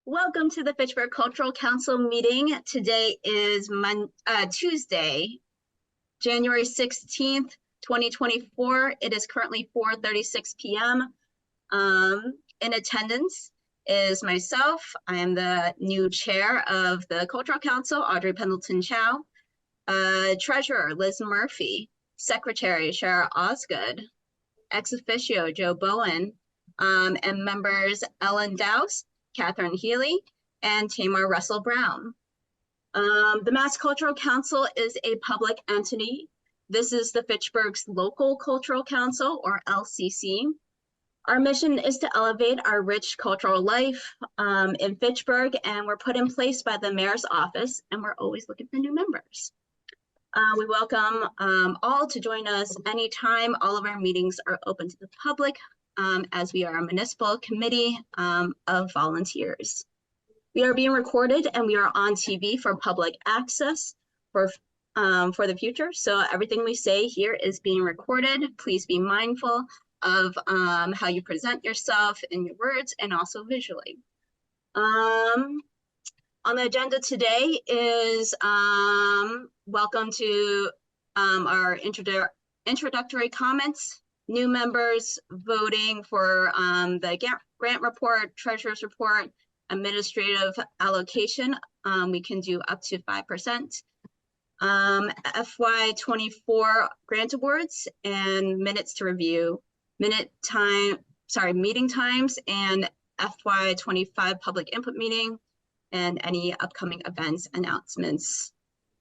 Welcome to the Fitchburg Cultural Council meeting. Today is Tuesday, January 16th, 2024. It is currently 4:36 p.m. In attendance is myself. I am the new chair of the Cultural Council, Audrey Pendleton Chow. Treasurer, Liz Murphy. Secretary, Shara Osgood. Ex officio, Joe Bowen. And members Ellen Dowse, Catherine Healy, and Tamar Russell Brown. The Mass Cultural Council is a public entity. This is the Fitchburg's local cultural council, or LCC. Our mission is to elevate our rich cultural life in Fitchburg, and we're put in place by the mayor's office, and we're always looking for new members. We welcome all to join us anytime. All of our meetings are open to the public, as we are a municipal committee of volunteers. We are being recorded and we are on TV for public access for the future. So everything we say here is being recorded. Please be mindful of how you present yourself in your words and also visually. On the agenda today is welcome to our introductory comments, new members, voting for the grant report, treasurer's report, administrative allocation. We can do up to 5%. FY24 grant awards and minutes to review, meeting times, and FY25 public input meeting, and any upcoming events, announcements,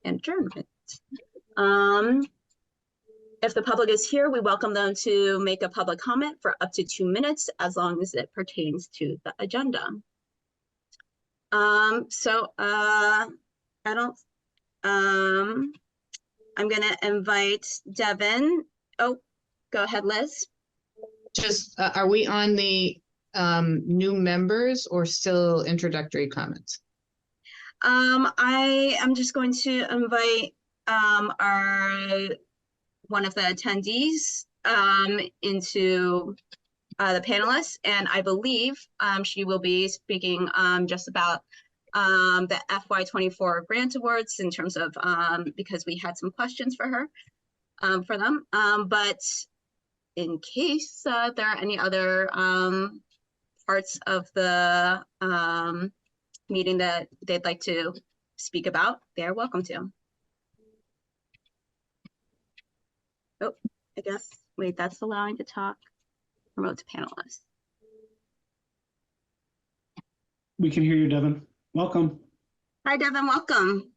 and adjournment. If the public is here, we welcome them to make a public comment for up to 2 minutes, as long as it pertains to the agenda. I'm gonna invite Devin. Oh, go ahead, Liz. Just, are we on the new members or still introductory comments? I am just going to invite one of the attendees into the panelists, and I believe she will be speaking just about the FY24 grant awards in terms of because we had some questions for her for them, but in case there are any other parts of the meeting that they'd like to speak about, they're welcome to. Oh, I guess, wait, that's allowing to talk. Promote to panelists. We can hear you, Devin. Welcome. Hi, Devin, welcome.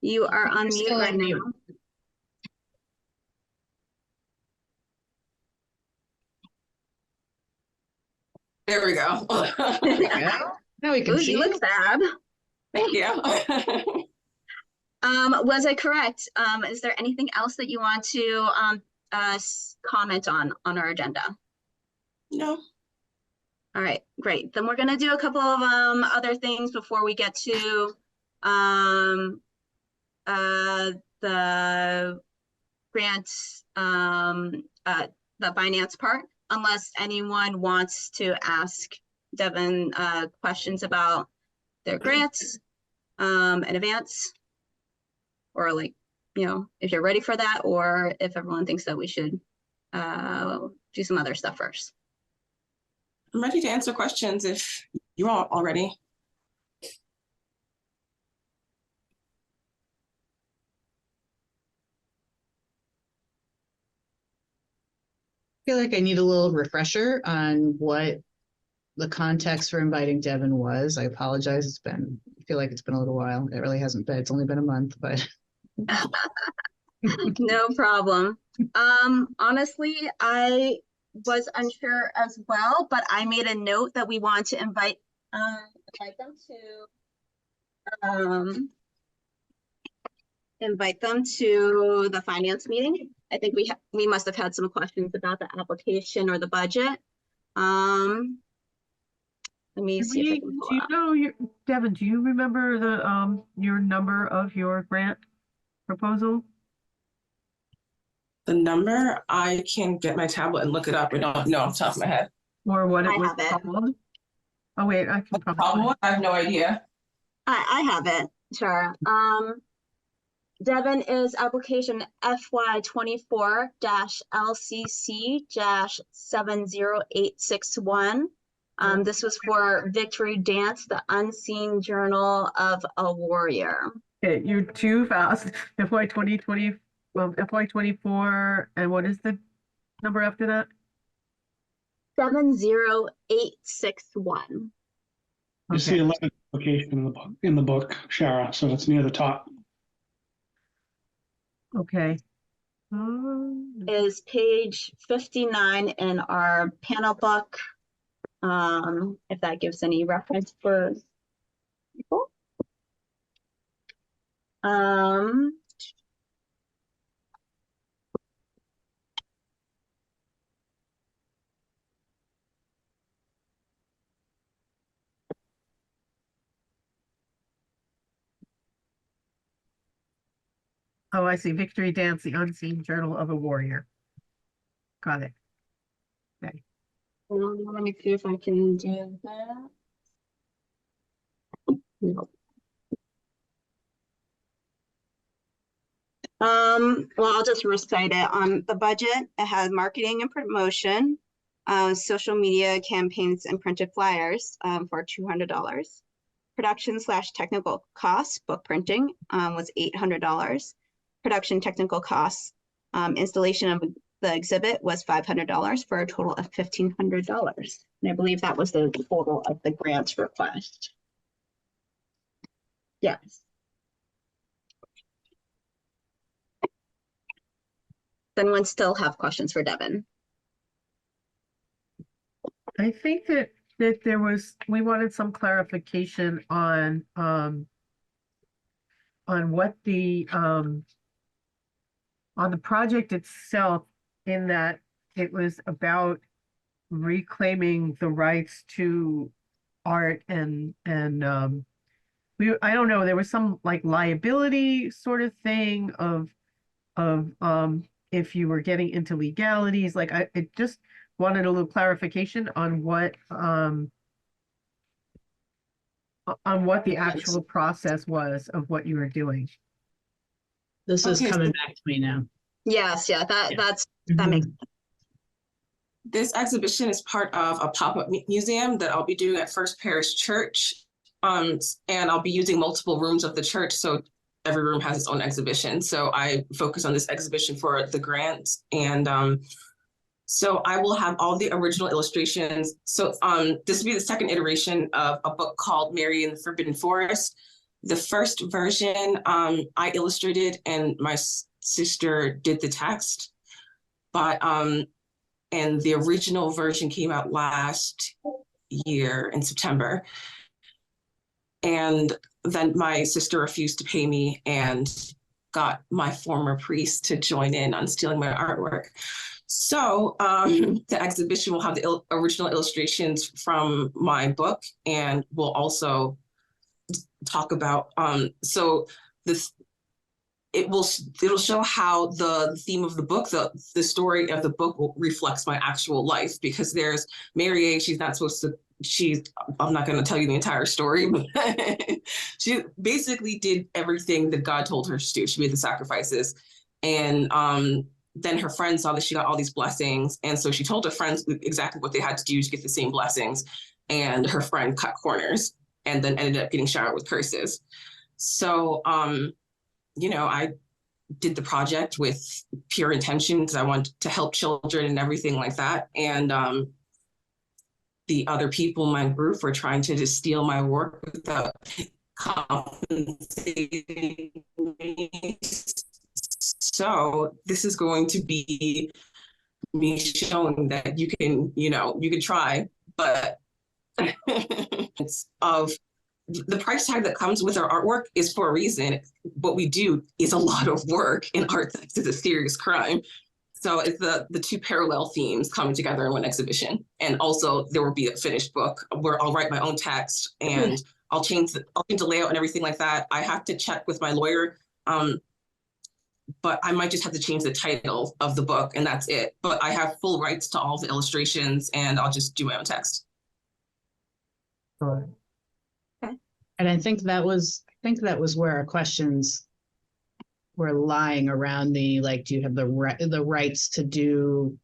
You are on mute right now. There we go. Now we can see you. Look fab. Thank you. Was I correct? Is there anything else that you want to comment on our agenda? No. All right, great. Then we're going to do a couple of other things before we get to the grants, the finance part, unless anyone wants to ask Devin questions about their grants in advance, or like, you know, if you're ready for that, or if everyone thinks that we should do some other stuff first. I'm ready to answer questions if you're all ready. I feel like I need a little refresher on what the context for inviting Devin was. I apologize. I feel like it's been a little while. It really hasn't been. It's only been a month, but. No problem. Honestly, I was unsure as well, but I made a note that we want to invite them to the finance meeting. I think we must have had some questions about the application or the budget. Let me see if I can pull up. Devin, do you remember the your number of your grant proposal? The number, I can get my tablet and look it up. I don't know off the top of my head. or what I it was have it. called? Oh, wait, I can probably. Problem? I have no idea. I have it, sure. Devin is application FY 24-LCC-70861. This was for Victory Dance, the Unseen Journal of a Warrior. Okay, you're too fast. FY 2020, well, FY 24, and what is the number after that? 70861. It's the Okay, 11th application in the book, Shara, so it's near the top. okay. Is page 59 in our panel book. If that gives any reference for people. Oh, I see. Victory Dance, the Unseen Journal of a Warrior. Got it. Okay. Let me see if I can do that. No. Well, I'll just recite it. On the budget, it has marketing and promotion, social media campaigns and printed flyers for $200. Production/technical costs, book printing was $800. Production technical costs, installation of the exhibit was $500 for a total of $1,500. And I believe that was the total of the grant request. Yes. Does anyone still have questions for Devin? I think that there was, we wanted some clarification on what the on the project itself, in that it was about reclaiming the rights to art and I don't know, there was some like liability sort of thing of if you were getting into legalities, like I just wanted a little clarification on what the actual process was of what you were doing. This is Okay, coming so back to me now. Yes, yeah, that Mhm. makes this exhibition is part of a pop-up museum that I'll be doing at First Parish Church. And I'll be using multiple rooms of the church, so every room has its own exhibition. So I focus on this exhibition for the grant, and so I will have all the original illustrations. So this will be the second iteration of a book called Mary in the Forbidden Forest. The first version I illustrated, and my sister did the text, but and the original version came out last year in September. And then my sister refused to pay me and got my former priest to join in on stealing my artwork. So the exhibition will have the original illustrations from my book, and we'll also talk about, so this, it'll show how the theme of the book, the story of the book reflects my actual life, because there's Mary A, she's not supposed to, I'm not going to tell you the entire story, but she basically did everything that God told her to do. She made the sacrifices. And then her friend saw that she got all these blessings. And so she told her friends exactly what they had to do to get the same blessings. And her friend cut corners and then ended up getting showered with curses. So, you know, I did the project with pure intention because I wanted to help children and everything like that. And the other people in my group were trying to just steal my work without compensating me. So this is going to be me showing that you can, you know, you can try, but it's of the price tag that comes with our artwork is for a reason. What we do is a lot of work, and art theft is a serious crime. So it's the two parallel themes coming together in one exhibition. And also there will be a finished book where I'll write my own text, and I'll change the layout and everything like that. I have to check with my lawyer. but I might just have to change the title of the book and that's it. But I have full rights to all the illustrations and I'll just do my own text. Sure. And I think that was where our questions were lying around the, like, do you have the rights to do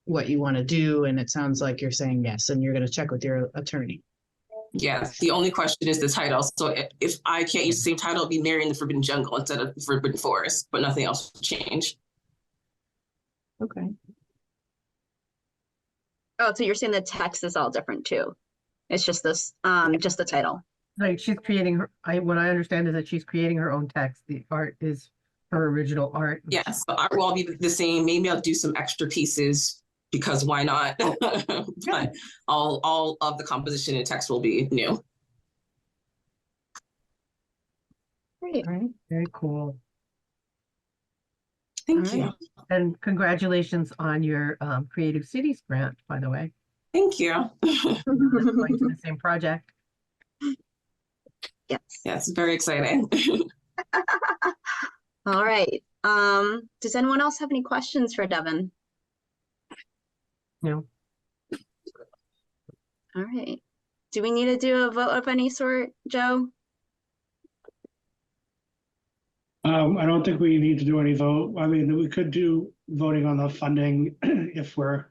what you want to do? And it sounds like you're saying yes, and you're going to check with your attorney. Yes, the only question is the title. So if I can't use the same title, it'll be Mary in the Forbidden Jungle instead of Forbidden Forest, but nothing else will change. Okay. Oh, so you're saying the text is all different too? It's just this, just the title. Like she's creating her, what I understand is that she's creating her own text. The art is her original art. Yes, the art will all be the same. Maybe I'll do some extra pieces because why not? But all of the composition and text will be new. Great. All right. Very cool. Thank All you. right. And congratulations on your Creative Cities grant, by the way. Thank you. Going to the same project. Yes. Yes, very exciting. All right. Does anyone else have any questions for Devin? No. All right. Do we need to do a vote of any sort, Joe? I don't think we need to do any vote. I mean, we could do voting on the funding if we're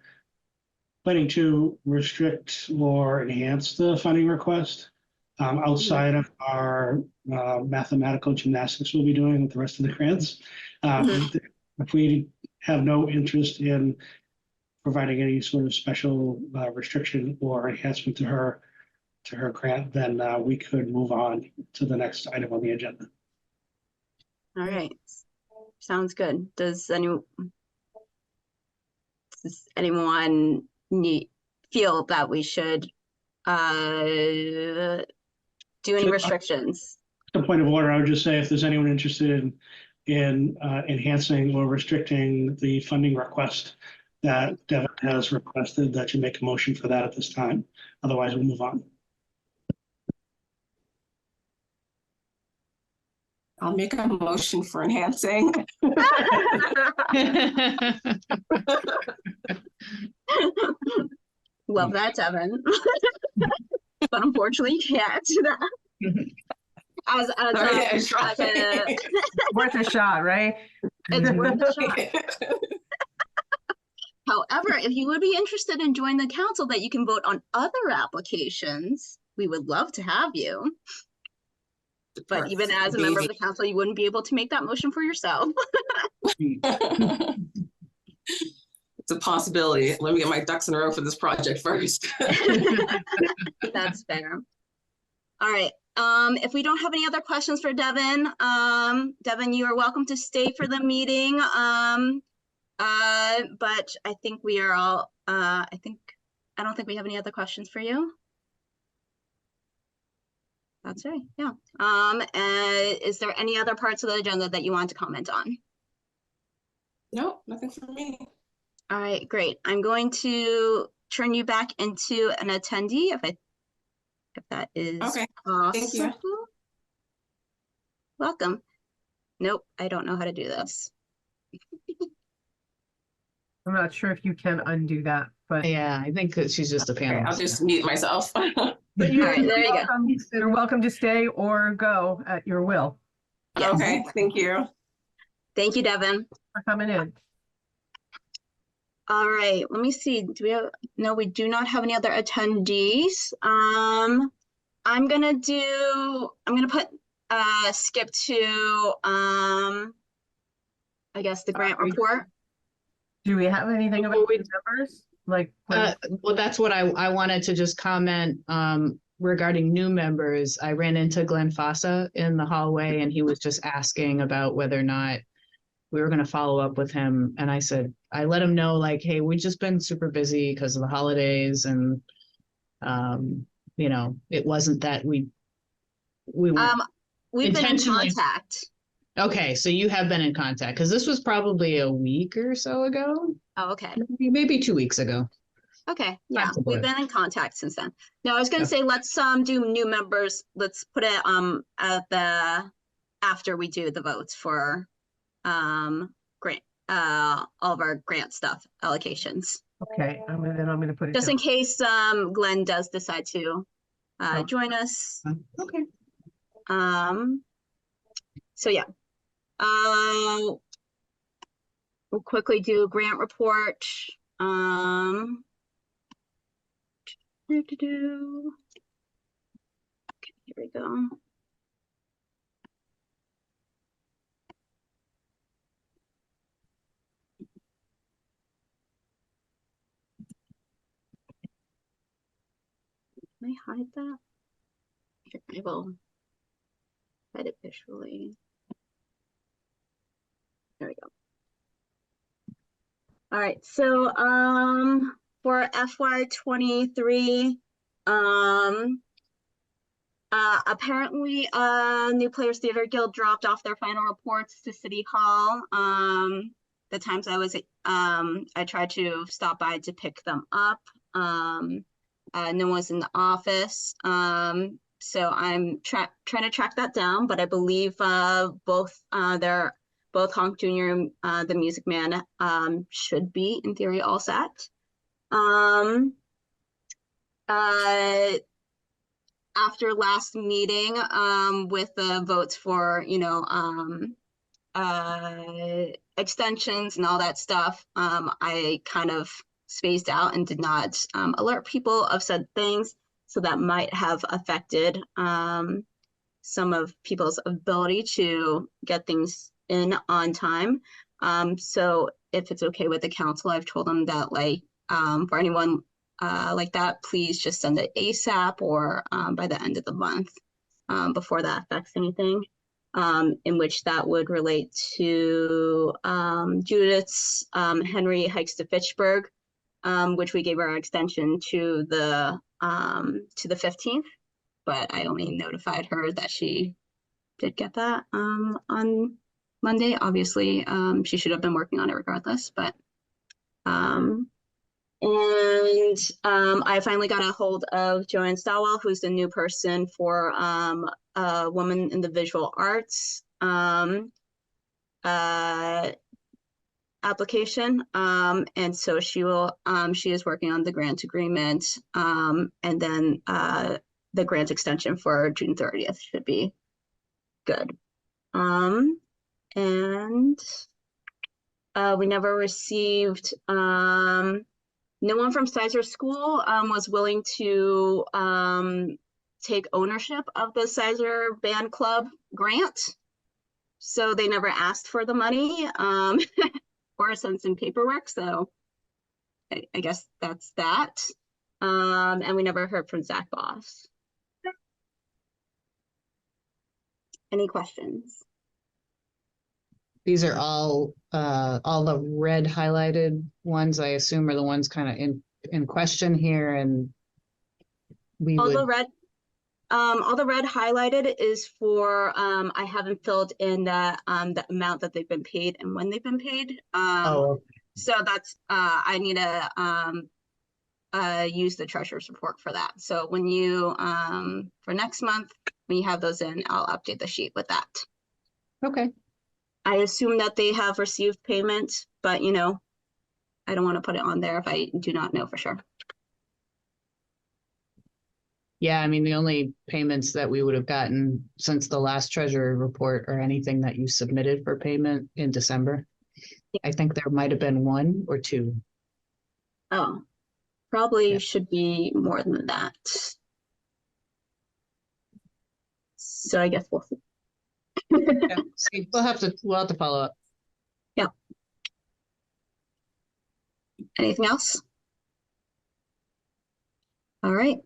planning to restrict or enhance the funding request outside of our mathematical gymnastics we'll be doing with the rest of the grants. If we have no interest in providing any sort of special restriction or enhancement to her grant, then we could move on to the next item on the agenda. All right. Sounds good. Does anyone feel that we should do any restrictions? The point of order, I would just say if there's anyone interested in enhancing or restricting the funding request that Devin has requested, that you make a motion for that at this time. Otherwise, we'll move on. I'll make a motion for enhancing. Love that, Devin. But unfortunately, you can't do that. As Worth a shot, right? it's worth a shot. However, if you would be interested in joining the council that you can vote on other applications, we would love to have you. But even as a member of the council, you wouldn't be able to make that motion for yourself. It's a possibility. Let me get my ducks in a row for this project first. That's fair. All right. If we don't have any other questions for Devin, Devin, you are welcome to stay for the meeting. But I think we are all, I don't think we have any other questions for you. That's right, yeah. Is there any other parts of the agenda that you want to comment on? No, nothing for me. All right, great. I'm going to turn you back into an attendee if that is Okay, possible. thank you. Welcome. Nope, I don't know how to do this. I'm not sure if you can undo that, but Yeah, I think that she's just a Okay, panelist. I'll just mute myself. but you're, All right, there you go. you're welcome to stay or go at your will. Yes. Okay, thank you. Thank you, Devin. For coming in. All right, let me see. Do we have, no, we do not have any other attendees. I'm gonna put skip to I guess the grant report. Do we have anything about numbers? Like, Well, that's what I wanted to just comment regarding new members. I ran into Glenn Fossa in the hallway and he was just asking about whether or not we were going to follow up with him. And I let him know, like, hey, we've just been super busy because of the holidays. And, you know, it wasn't that we We've been in contact. Okay, so you have been in contact because this was probably a week or so ago. Oh, okay. Maybe 2 weeks ago. Okay, yeah, Possibly. we've been in contact since then. No, I was gonna say, let's do new members. Let's put it at the after we do the votes for grant, all of our grant stuff allocations. Okay, I'm gonna put it Just down. in case, Glenn does decide to, Oh. join us. Okay. So yeah. We'll quickly do a grant report. Okay, here we go. Can I hide that? Here, I will hide it visually. There we go. All right, so for FY23, apparently New Players Theater Guild dropped off their final reports to City Hall. The times I tried to stop by to pick them up. No one was in the office. So I'm trying to track that down, but I believe both Honk Jr. and the Music Man should be in theory all set. After last meeting, with the votes for, extensions and all that stuff, I kind of spaced out and did not alert people of said things. So that might have affected some of people's ability to get things in on time. So if it's okay with the council, I've told them that, like, for anyone like that, please just send it ASAP or by the end of the month, before that affects anything. In which that would relate to Judith's Henry Hikes to Fitchburg, which we gave our extension to the 15th, but I only notified her that she did get that on Monday. Obviously, she should have been working on it regardless, but I finally got a hold of Joanne Stowell, who's the new person for a woman in the visual arts application. And so she is working on the grant agreement, and then the grant extension for June 30th should be good. And we never received, no one from Sizer School was willing to take ownership of the Sizer Band Club grant. So they never asked for the money or sent some paperwork. So I guess that's that. And we never heard from Zach Boss. Any questions? These are all the red highlighted ones, I assume, are the ones kind of in question here, and we All would. all the red highlighted is for I haven't filled in the amount that they've been paid and when they've been paid. So that's I need to use the treasurer's report for that. So when you for next month, when you have those in, I'll update the sheet with that. Okay. I assume that they have received payment, but I don't want to put it on there if I do not know for sure. Yeah, I mean, the only payments that we would have gotten since the last treasurer report are anything that you submitted for payment in December. I think there might have been 1 or 2. Oh, probably Yeah. should be more than that. So I guess we'll see. Yeah, see, we'll have to follow up. Yeah. Anything else? All right.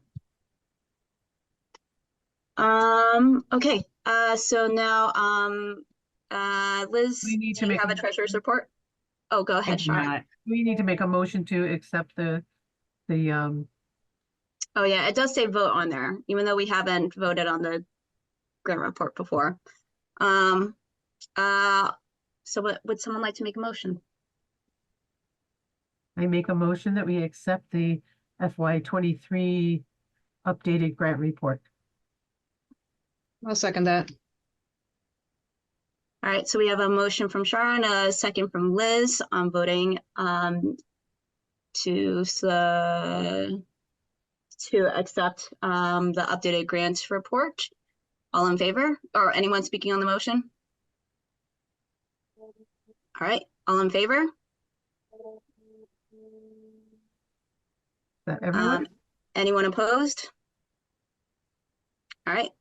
Okay. So now, Liz, We need do to you make have a a treasurer's report? Oh, go ahead, Shar. We need to make a motion to accept the Oh yeah, it does say vote on there, even though we haven't voted on the grant report before. So would someone like to make a motion? I make a motion that we accept the FY23 updated grant report. I'll second that. All right, so we have a motion from Sharon, a second from Liz on voting to accept the updated grants report. All in favor, or anyone speaking on the motion? All right, all in favor? Is that everyone? Anyone opposed? All right,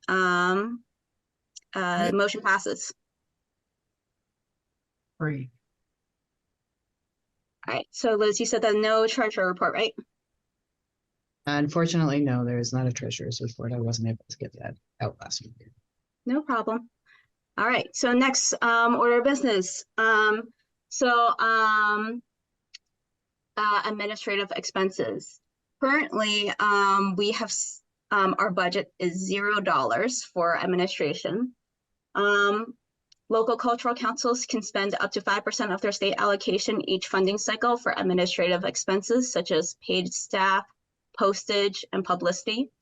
motion passes. Great. All right, so Liz, you said that no treasurer report, right? Unfortunately, no, there is not a treasurer's report. I wasn't able to get that out last week. No problem. All right, so next order of business. Administrative expenses. Currently, we have our budget is $0 for administration. Local cultural councils can spend up to 5% of their state allocation each funding cycle for administrative expenses such as paid staff, postage, and publicity.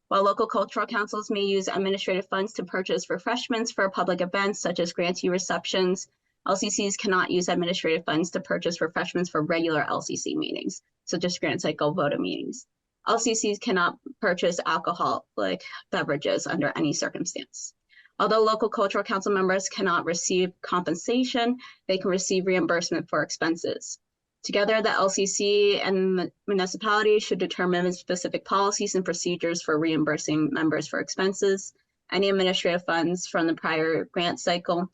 While local cultural councils may use administrative funds to purchase refreshments for public events such as grantee receptions, LCCs cannot use administrative funds to purchase refreshments for regular LCC meetings, such as grant cycle voter meetings. LCCs cannot purchase alcoholic beverages under any circumstance. Although local cultural council members cannot receive compensation, they can receive reimbursement for expenses. Together, the LCC and the municipality should determine specific policies and procedures for reimbursing members for expenses. Any administrative funds from the prior grant cycle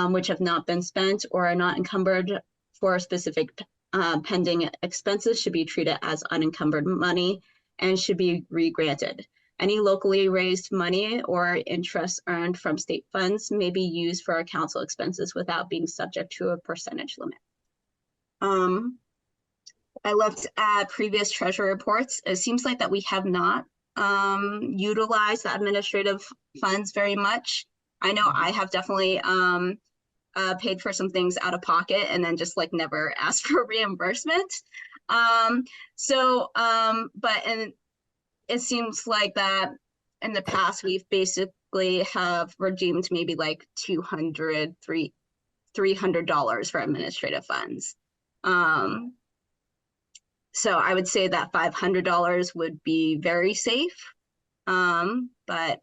which have not been spent or are not encumbered for specific pending expenses should be treated as unencumbered money and should be re-granted. Any locally raised money or interest earned from state funds may be used for our council expenses without being subject to a percentage limit. I looked at previous treasury reports. It seems like that we have not utilized the administrative funds very much. I know I have definitely paid for some things out of pocket and then just like never asked for reimbursement. But it seems like that in the past we've basically have redeemed maybe like $200, $300 for administrative funds. So I would say that $500 would be very safe. But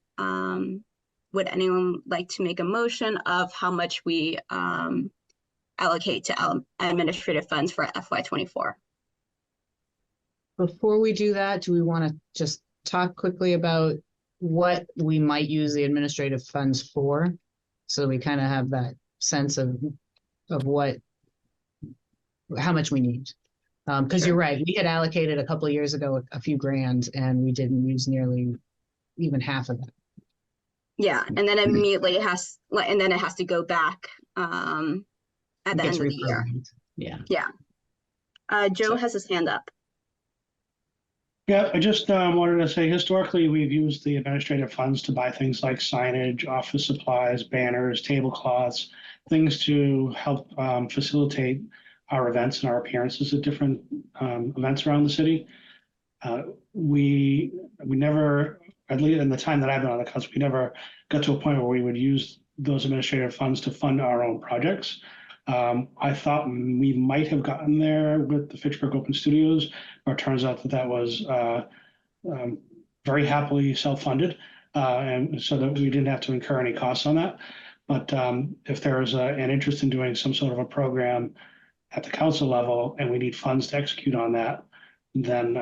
would anyone like to make a motion of how much we allocate to administrative funds for FY24? Before we do that, do we want to just talk quickly about what we might use the administrative funds for? So we kind of have that sense of how much we need. Because Sure. You're right, we had allocated a couple of years ago a few grand and we didn't use nearly even half of that. Yeah, and then immediately it has to go back at the end of the year. Yeah. Yeah. Joe has his hand up. Yeah, I just wanted to say historically, we've used the administrative funds to buy things like signage, office supplies, banners, tablecloths, things to help facilitate our events and our appearances at different events around the city. We never, at least in the time that I've been on the council, we never got to a point where we would use those administrative funds to fund our own projects. I thought we might have gotten there with the Fitchburg Open Studios, but it turns out that was very happily self-funded, and so that we didn't have to incur any costs on that. But if there's an interest in doing some sort of a program at the council level and we need funds to execute on that, then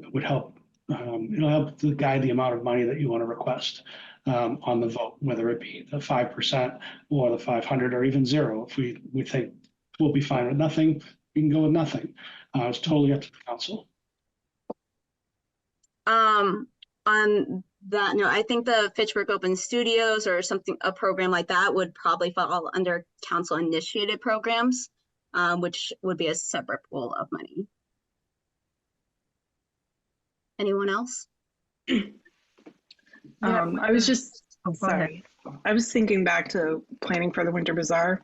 it would help. It'll help to guide the amount of money that you want to request on the vote, whether it be the 5% or the 500 or even zero. If we think we'll be fine with nothing, we can go with nothing. It's totally up to the council. On that note, I think the Fitchburg Open Studios or a program like that would probably fall under council initiated programs, which would be a separate pool of money. Anyone else? I was just, sorry. I was thinking back to planning for the Winter Bazaar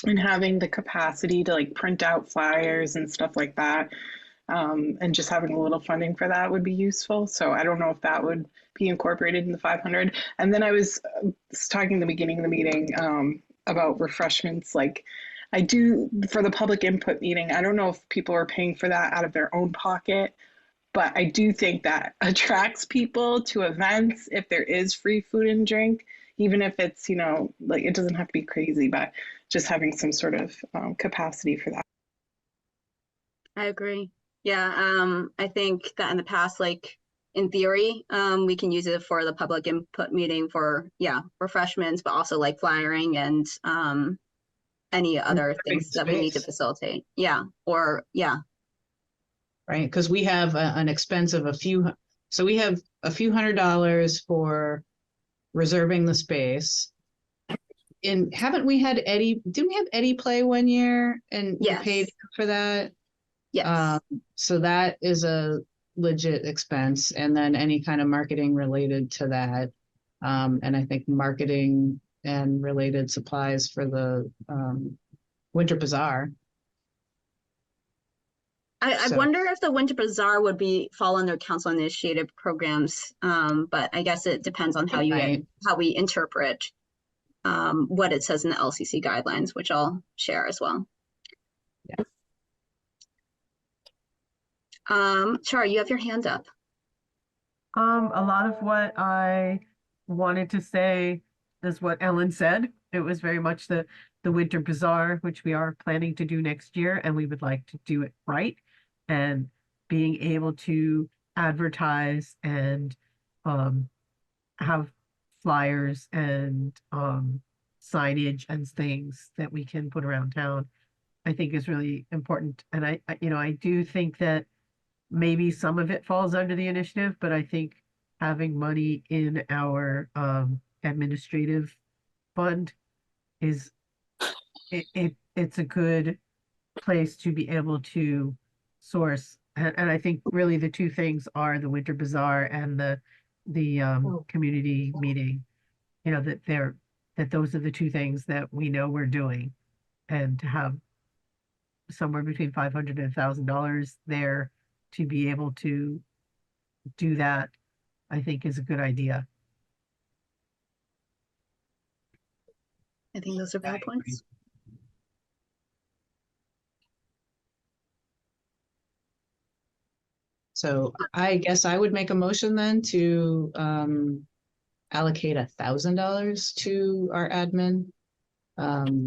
and having the capacity to like print out flyers and stuff like that. And just having a little funding for that would be useful. So I don't know if that would be incorporated in the 500. And then I was talking at the beginning of the meeting about refreshments. Like I do for the public input meeting. I don't know if people are paying for that out of their own pocket, but I do think that attracts people to events if there is free food and drink, even if it's, you know, like it doesn't have to be crazy, but just having some sort of capacity for that. I agree. Yeah, I think that in the past, like in theory, we can use it for the public input meeting for, yeah, refreshments, but also like flyering and any other things that we need to space. facilitate. Yeah, or yeah, Right? Because we have an expense of so we have a few $100s for reserving the space. And haven't we had Eddie, didn't we have Eddie play one year and we yes, paid for that? yes. So that is a legit expense. And then any kind of marketing related to that. And I think marketing and related supplies for the Winter Bazaar. I So- wonder if the Winter Bazaar would fall under council initiated programs, but I guess it depends on how how we interpret what it says in the LCC guidelines, which I'll share as well. Yeah. Char, you have your hand up. A lot of what I wanted to say is what Ellen said. It was very much the Winter Bazaar, which we are planning to do next year, and we would like to do it right. And being able to advertise and have flyers and signage and things that we can put around town, I think is really important. And I do think that maybe some of it falls under the initiative, but I think having money in our administrative fund is it's a good place to be able to source. And I think really the two things are the Winter Bazaar and the community meeting. You know, that those are the two things that we know we're doing, and to have somewhere between $500 and $1,000 there to be able to do that, I think is a good idea. I think those are valid points. So I guess I would make a motion then to allocate $1,000 to our admin,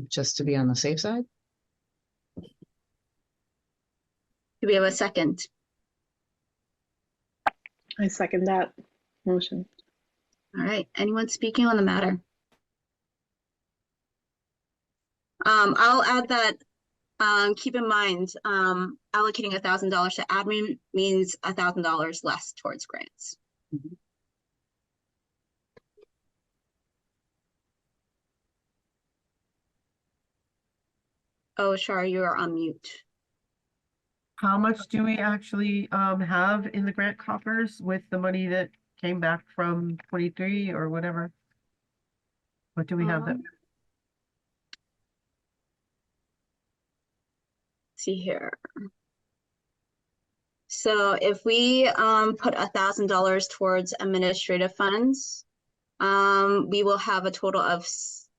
just to be on the safe side. Do we have a second? I second that motion. All right, anyone speaking on the matter? I'll add that, keep in mind, allocating $1,000 to admin means $1,000 less towards grants. Mhm. Oh, Shar, you are on mute. How much do we actually have in the grant coffers with the money that came back from 23 or whatever? What do we have that? See here. So if we put $1,000 towards administrative funds, we will have a total of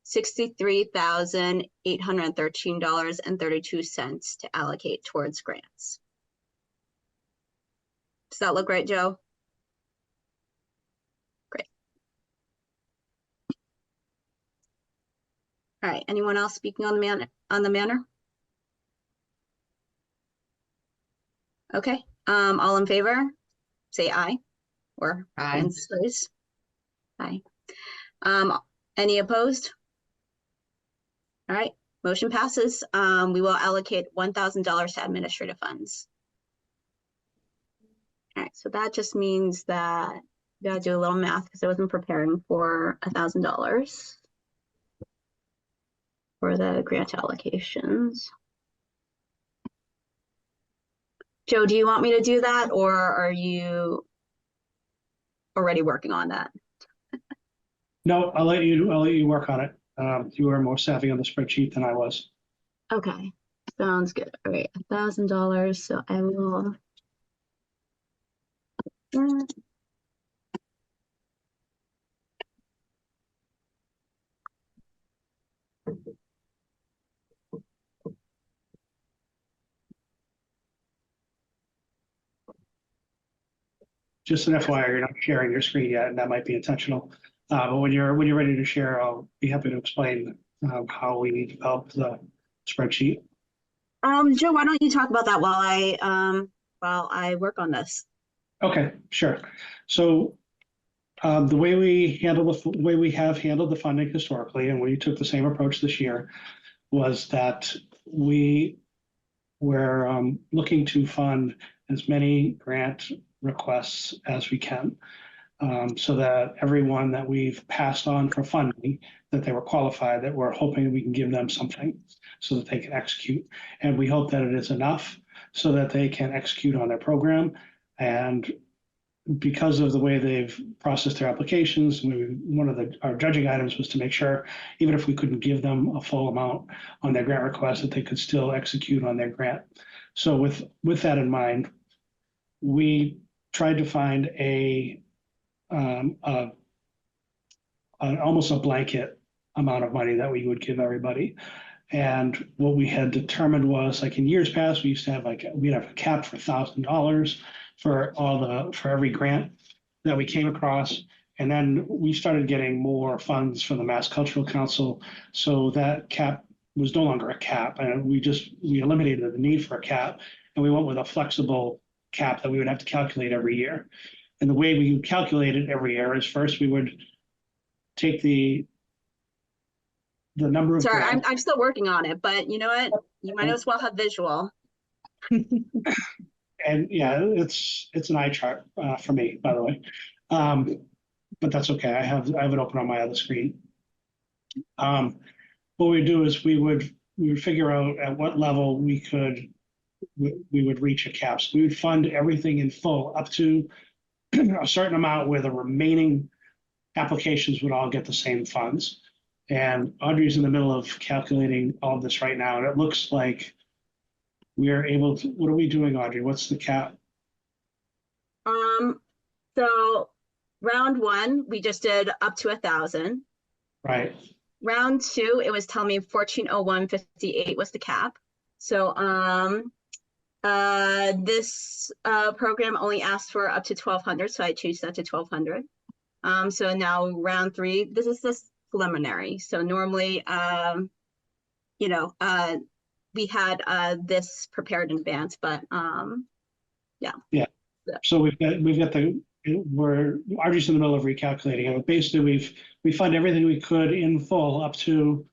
$63,813.32 to allocate towards grants. Does that look right, Joe? Great. All right, anyone else speaking on the matter? Okay, all in favor, say aye, or Aye. hands raised. Aye. Any opposed? All right, motion passes. We will allocate $1,000 to administrative funds. All right, so that just means that we gotta do a little math because I wasn't preparing for $1,000 for the grant allocations. Joe, do you want me to do that, or are you already working on that? No, I'll let you work on it. You are more savvy on the spreadsheet than I was. Okay, sounds good. All right, $1,000. So I will. Just an FYI, you're not sharing your screen yet, and that might be intentional. But when you're ready to share, I'll be happy to explain how we develop the spreadsheet. Joe, why don't you talk about that while I work on this? Okay, sure. So the way we have handled the funding historically, and we took the same approach this year, was that we were looking to fund as many grant requests as we can, so that everyone that we've passed on for funding, that they were qualified, that we're hoping we can give them something so that they can execute. And we hope that it is enough so that they can execute on their program. And because of the way they've processed their applications, one of our judging items was to make sure, even if we couldn't give them a full amount on their grant request, that they could still execute on their grant. So with that in mind, we tried to find almost a blanket amount of money that we would give everybody. And what we had determined was, like in years past, we used to have we'd have a cap for $1,000 for every grant that we came across. And then we started getting more funds from the Mass Cultural Council. So that cap was no longer a cap. And we eliminated the need for a cap. And we went with a flexible cap that we would have to calculate every year. And the way we calculate it every year is, first we would take the number of Sorry, grants. I'm still working on it, but you know what? You might as well have visual. And yeah, it's an eye chart for me, by the way. But that's okay. I have it open on my other screen. What we do is we would figure out at what level we would reach a cap. So we would fund everything in full up to a certain amount where the remaining applications would all get the same funds. And Audrey's in the middle of calculating all of this right now, and it looks like we are able to. What are we doing, Audrey? What's the cap? So round one, we just did up to 1,000. Right. Round two, it was telling me 1401.58 was the cap. So this program only asked for up to 1,200, so I choose that to 1,200. So now round three, this is just preliminary. So normally, we had this prepared in advance, but yeah. Yeah. So we've got we're Audrey's in the middle of recalculating it. But basically, we fund everything we could in full up to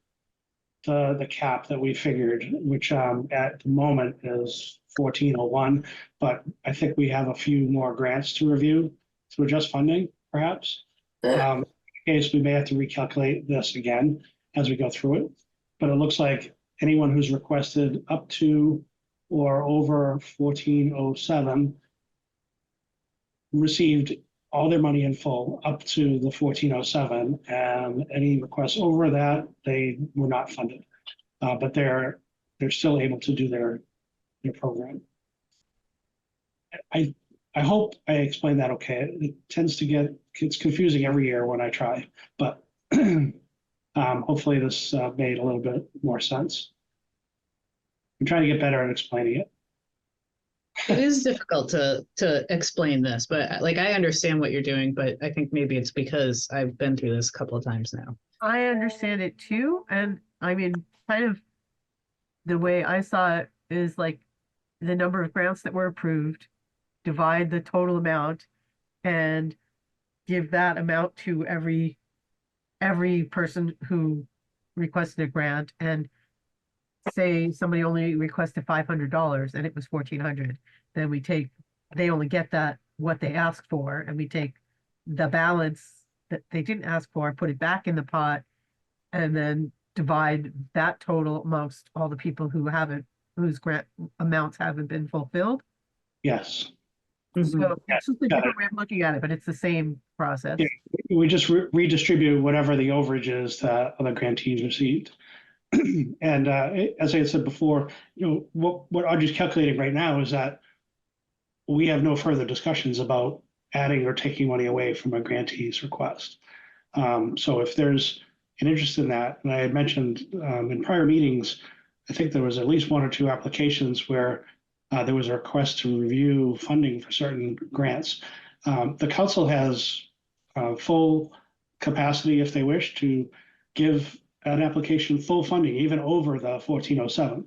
the cap that we figured, which at the moment is 1401. But I think we have a few more grants to review to adjust funding, perhaps. In case we may have to recalculate this again as we go through it. But it looks like anyone who's requested up to or over 1407 received all their money in full up to the 1407, and any requests over that, they were not funded. But they're still able to do their program. I hope I explained that okay. It tends to it's confusing every year when I try, but hopefully this made a little bit more sense. I'm trying to get better at explaining it. It is difficult to explain this, but like I understand what you're doing, but I think maybe it's because I've been through this a couple of times now. I understand it too, and I mean, kind of the way I saw it is like the number of grants that were approved, divide the total amount, and give that amount to every person who requested a grant, and say somebody only requested $500 and it was 1,400, then they only get that what they asked for, and we take the balance that they didn't ask for, put it back in the pot, and then divide that total amongst all the people whose grant amounts haven't been fulfilled. Yes. So it's just a different way of looking at it, but it's the same process. Yeah, we just redistribute whatever the overage is that other grantees received. And as I had said before, what Audrey's calculating right now is that we have no further discussions about adding or taking money away from a grantee's request. So if there's an interest in that, and I had mentioned in prior meetings, I think there was at least one or two applications where there was a request to review funding for certain grants. The council has full capacity, if they wish, to give an application full funding, even over the 1407.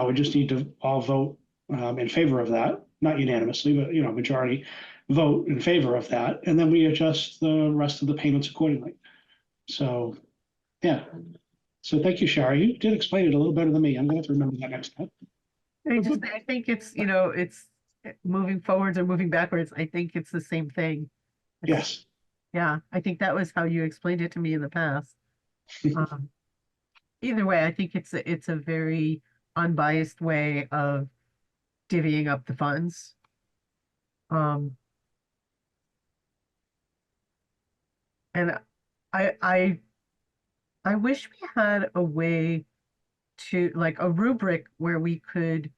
We just need to all vote in favor of that, not unanimously, but majority vote in favor of that, and then we adjust the rest of the payments accordingly. So, yeah. So thank you, Shari. You did explain it a little better than me. I'm going to have to remember that next time. I think it's, it's moving forwards or moving backwards. I think it's the same thing. Yes. Yeah, I think that was how you explained it to me in the past. Either way, I think it's a very unbiased way of divvying up the funds. And I wish we had a way to, like, a rubric where we could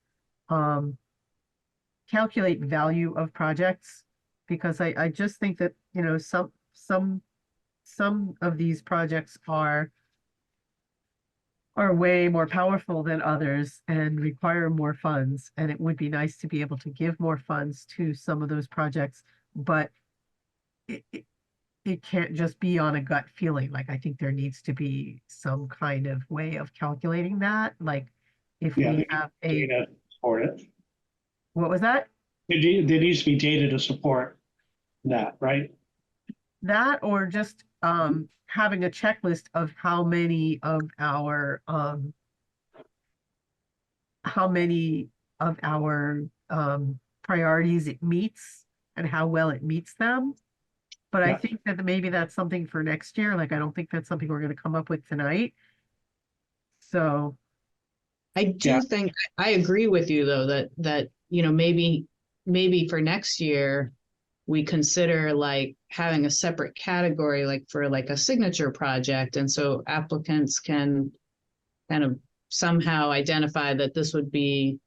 calculate value of projects, because I just think that, some of these projects are way more powerful than others and require more funds. And it would be nice to be able to give more funds to some of those projects, but it can't just be on a gut feeling. Like, I think there needs to be some kind of way of calculating that. Like, if Yeah, we have data for it. what was that? There needs to be data to support that, right? That, or just having a checklist of how many of our priorities it meets and how well it meets them. But I Yeah. think that maybe that's something for next year. Like, I don't think that's something we're going to come up with tonight. So I do think I agree with you though that maybe for next year we consider like having a separate category like for like a signature project, and so applicants can kind of somehow identify that this would be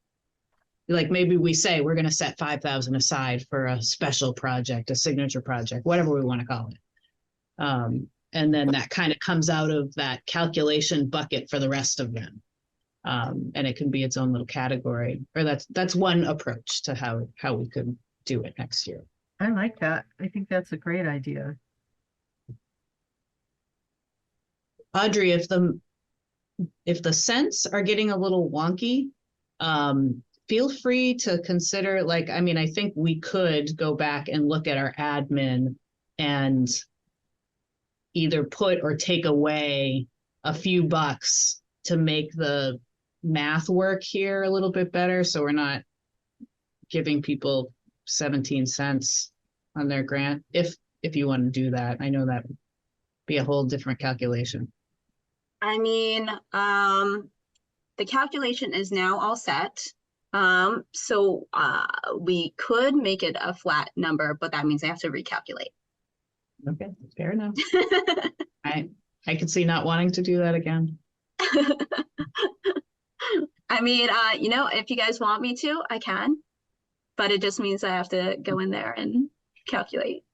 like, maybe we say we're going to set 5,000 aside for a special project, a signature project, whatever we want to call it. And then that kind of comes out of that calculation bucket for the rest of them. And it can be its own little category, or that's one approach to how we could do it next year. I like that. I think that's a great idea. Audrey, if the cents are getting a little wonky, feel free to consider, like, I mean, I think we could go back and look at our admin and either put or take away a few bucks to make the math work here a little bit better, so we're not giving people 17 cents on their grant, if you want to do that. I know that would be a whole different calculation. I mean, the calculation is now all set. So we could make it a flat number, but that means I have to recalculate. Okay, fair enough. I could see not wanting to do that again. I mean, if you guys want me to, I can, but it just means I have to go in there and calculate.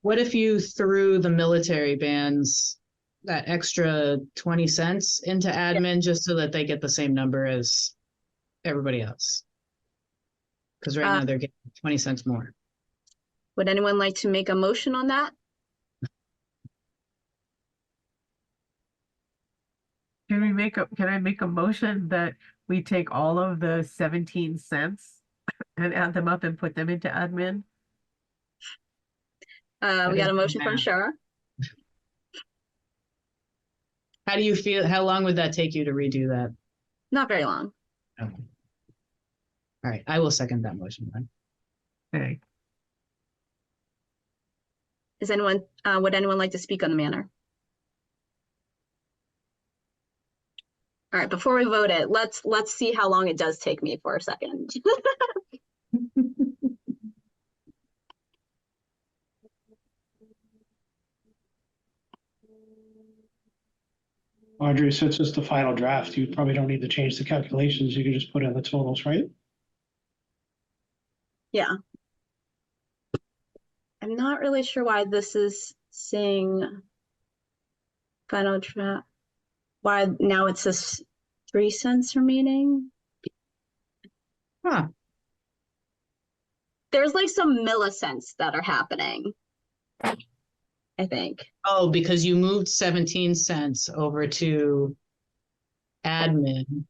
What if you threw the military bands that extra 20 cents into admin, just so that they get the same number as everybody else? Because right now they're getting 20 cents more. Would anyone like to make a motion on that? Can I make a motion that we take all of the 17 cents and add them up and put them into admin? We got a motion from Shara. How do you feel? How long would that take you to redo that? Not very long. Okay. All right, I will second that motion then. Okay. Would anyone like to speak on the matter? All right, before we vote it, let's see how long it does take me for a second. Audrey, since it's the final draft, you probably don't need to change the calculations. You can just put in the totals, right? Yeah. I'm not really sure why this is saying final draft. Why now it says 3 cents remaining? Huh. there's like some millicents that are happening, I think. Oh, because you moved 17 cents over to admin.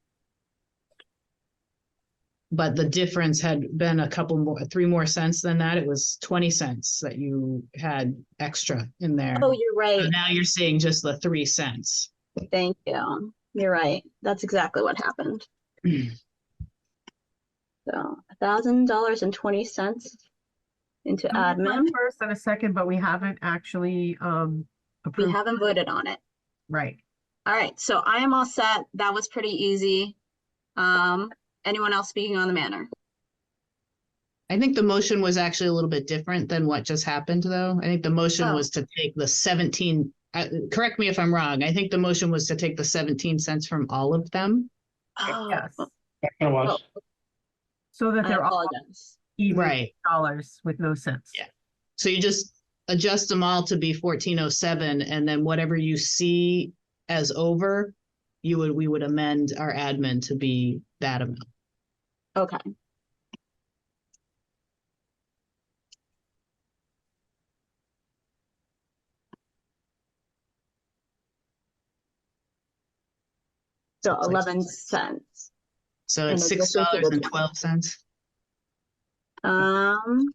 But the difference had been a couple more, 3 more cents than that. It was 20 cents that you had extra in there. Oh, you're right. So now you're seeing just the 3 cents. Thank you. You're right. That's exactly what happened. So $1,000.20 into So we have admin. a first and a second, but we haven't actually We approved. haven't voted on it. Right. All right, so I am all set. That was pretty easy. Anyone else speaking on the matter? I think the motion was actually a little bit different than what just happened, though. I think the motion Oh. was to take the 17, correct me if I'm wrong. I think the motion was to take the 17 cents from all of them. Oh, Yes. That's what it was. So that I they're all apologize. even Right. dollars with no cents. Yeah. So you just adjust them all to be 1407, and then whatever you see as over, we would amend our admin to be that amount. Okay. So it's like 11 cents. So it's In addition to the $6.12. 20.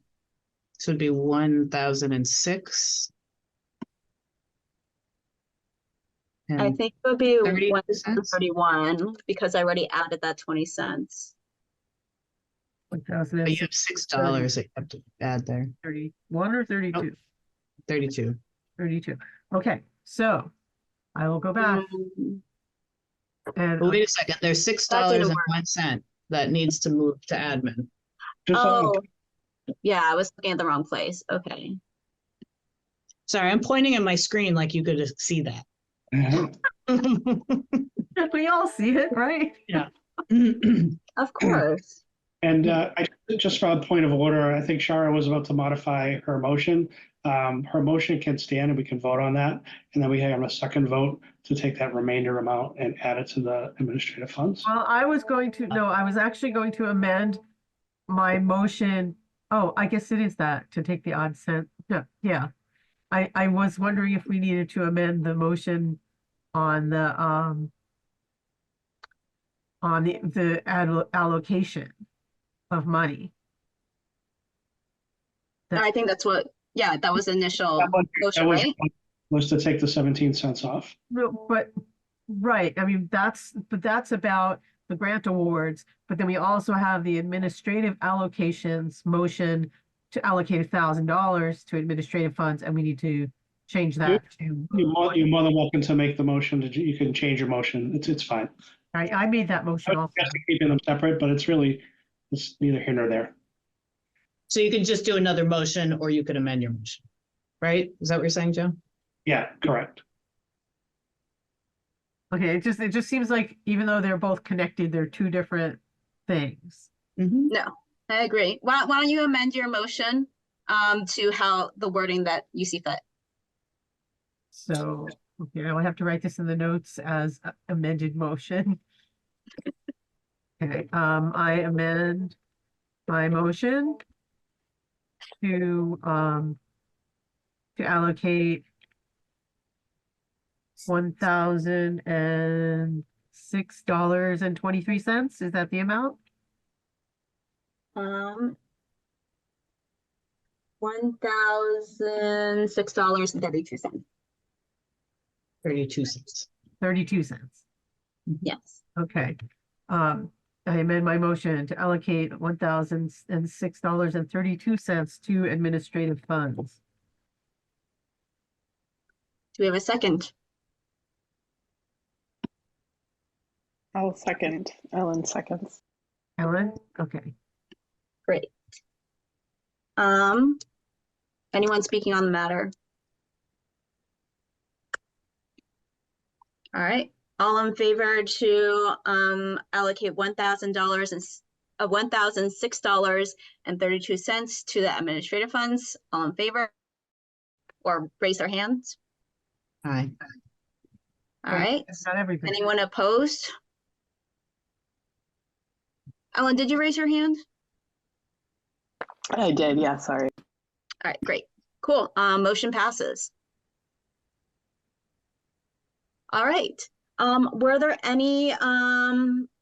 So it'd be 1,006. I think it would be 30 cents? 131 because I already added that 20 cents. 1,000 But and you have $6 that you have to add there. 31 or 32? Nope. 32. 32. Okay, so I will go back and But wait a second, there's $6.01 that needs to move to admin. Just Oh, yeah, I was looking at the wrong place. Okay. Sorry, I'm pointing at my screen like you could see that. we all see it, right? Yeah. Of course. And just for a point of order, I think Shara was about to modify her motion. Her motion can stand and we can vote on that. And then we have a second vote to take that remainder amount and add it to the administrative funds. Well, I was actually going to amend my motion. Oh, I guess it is that to take the odd cent. Yeah. I was wondering if we needed to amend the motion on the allocation of money. I think that's what, yeah, that was the initial That motion, was, right? was to take the 17 cents off. No, but, right, I mean, that's about the grant awards, but then we also have the administrative allocations motion to allocate $1,000 to administrative funds, and we need to change that to. You're more than welcome to make the motion. You can change your motion. It's fine. I made that motion also. Keeping them separate, but it's neither here nor there. So you could just do another motion or you could amend your motion, right? Is that what you're saying, Joe? Yeah, correct. Okay, it just seems like even though they're both connected, they're two different things. Mm-hmm. No, I agree. Why don't you amend your motion to how the wording that you see fit? So, okay, I'll have to write this in the notes as amended motion. Okay, I amend my motion to allocate $1,006.23. Is that the amount? $1,006.32. 32 cents. 32 cents. Yes. Okay. I amend my motion to allocate $1,006.32 to administrative funds. Do we have a second? I'll second. Ellen seconds. Ellen? Okay. Great. Anyone speaking on the matter? All right, all in favor to allocate $1,006.32 to the administrative funds? All in favor? Or raise their hands? Aye. All right, Not everybody. anyone opposed? Ellen, did you raise your hand? I did, yeah, sorry. All right, great. Cool. Motion passes. All right. Were there any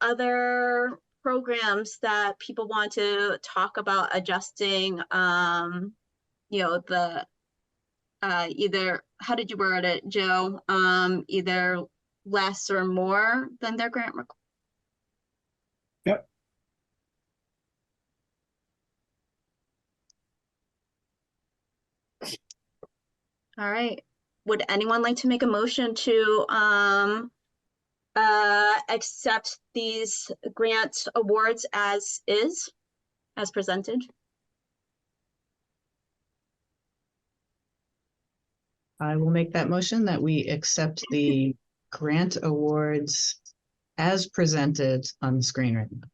other programs that people want to talk about adjusting, the either, how did you word it, Joe? Either less or more than their grant request? Yep. All right. Would anyone like to make a motion to accept these grant awards as presented? I will make that motion that we accept the grant awards as presented on the screen right now.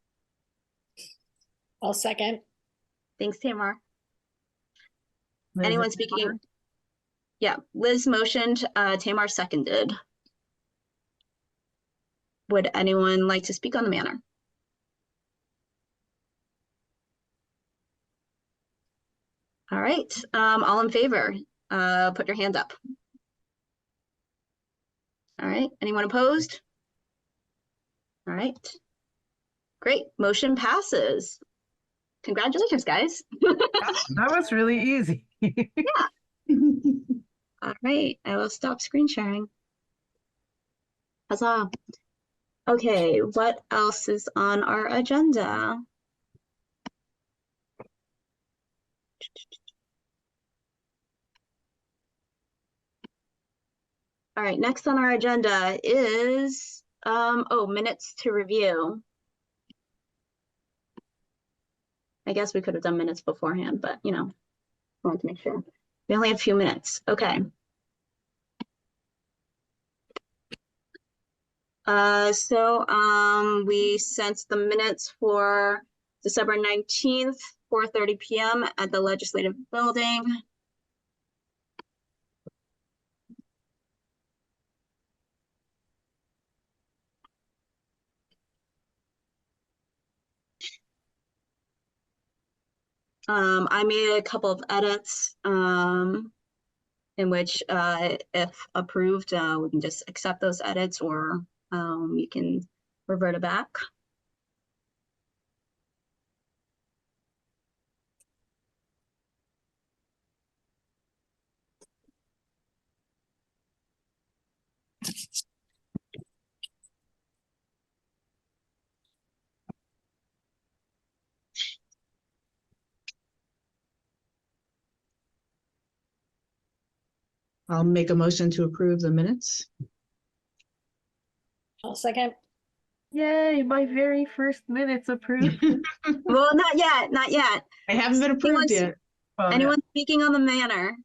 I'll second. Thanks, Tamar. Liz, Anyone speaking? Yeah, Liz motioned, Tamar seconded. Would anyone like to speak on the matter? All right, all in favor, put your hand up. All right, anyone opposed? All right, great, motion passes. Congratulations, guys. That was really easy. All right, I will stop screen sharing. Huzzah. Okay, what else is on our agenda? All right, next on our agenda is, minutes to review. I guess we could have done minutes beforehand, but I wanted to make sure. We only have a few minutes. Okay. We sent the minutes for December 19th, 4:30 p.m. at the Legislative Building. I made a couple of edits in which, if approved, we can just accept those edits, or you can revert it back. I'll make a motion to approve the minutes. I'll second. Yay, my very first minutes approved. Well, not yet, not yet. I haven't been approved yet. Oh, yeah. Anyone speaking on the matter?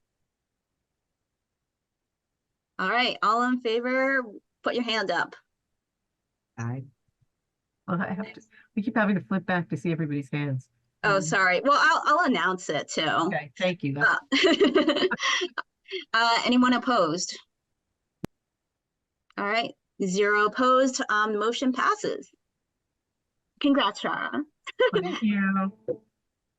All right, all in favor, put your hand up. Aye. Well, we keep having to flip back to see everybody's hands. Oh, sorry. Well, I'll announce it too. Okay, thank you. That's Anyone opposed? All right, 0 opposed. Motion passes. Congrats, Shara. thank you.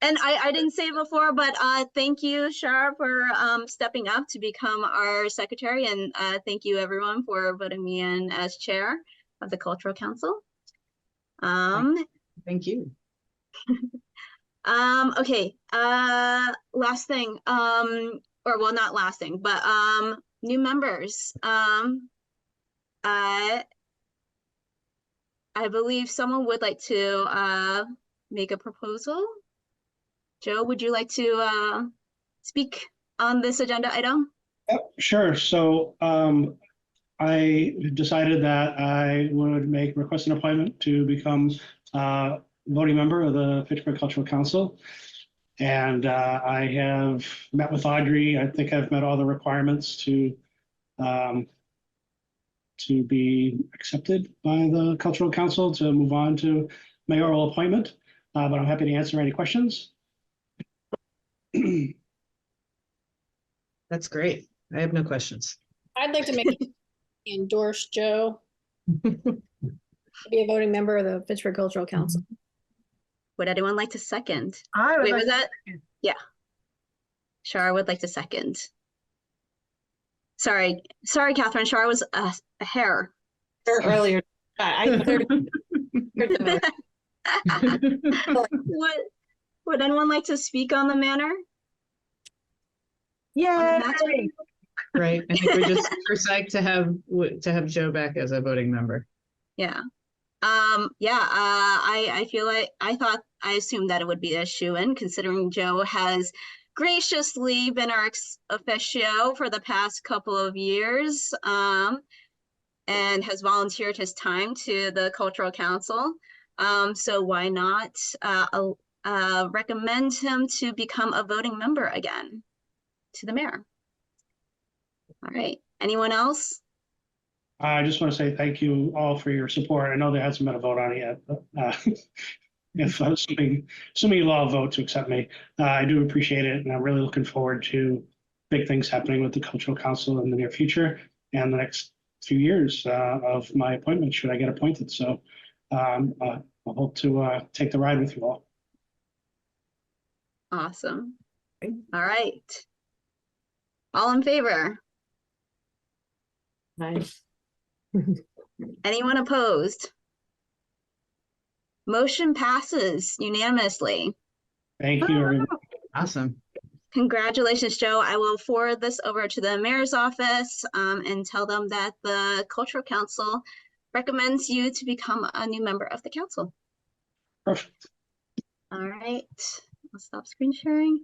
And I didn't say it before, but thank you, Shara, for stepping up to become our secretary, and thank you everyone for voting me in as chair of the Cultural Council. Thank you. Okay, last thing, or well, not last thing, but new members. I believe someone would like to make a proposal. Joe, would you like to speak on this agenda item? Yep, sure. So I decided that I would request an appointment to become a voting member of the Fitchburg Cultural Council. And I have met with Audrey. I think I've met all the requirements to be accepted by the Cultural Council to move on to mayoral appointment. But I'm happy to answer any questions. That's great. I have no questions. I'd like to endorse Joe to be a voting member of the Fitchburg Cultural Council. Would anyone like to second? I would Wait, like was to that? second. Shara would like to second. Sorry, Catherine. Shara was a hair. Earlier. I heard the Would anyone like to speak on the matter? Yay! Right. I think we're psyched to have Joe back as a voting member. Yeah. I feel like I assumed that it would be a shoo-in, considering Joe has graciously been our ex officio for the past couple of years, and has volunteered his time to the Cultural Council. So why not recommend him to become a voting member again to the mayor? All right. Anyone else? I just want to say thank you all for your support. I know there hasn't been a vote on it yet, but if assuming you all vote to accept me, I do appreciate it, and I'm really looking forward to big things happening with the Cultural Council in the near future and the next few years of my appointment, should I get appointed. So I hope to take the ride with you all. Awesome. All right. All in favor? Nice. Anyone opposed? Motion passes unanimously. Thank you, everyone. Awesome. Congratulations, Joe. I will forward this over to the mayor's office and tell them that the Cultural Council recommends you to become a new member of the council. Perfect. All right, I'll stop screen sharing.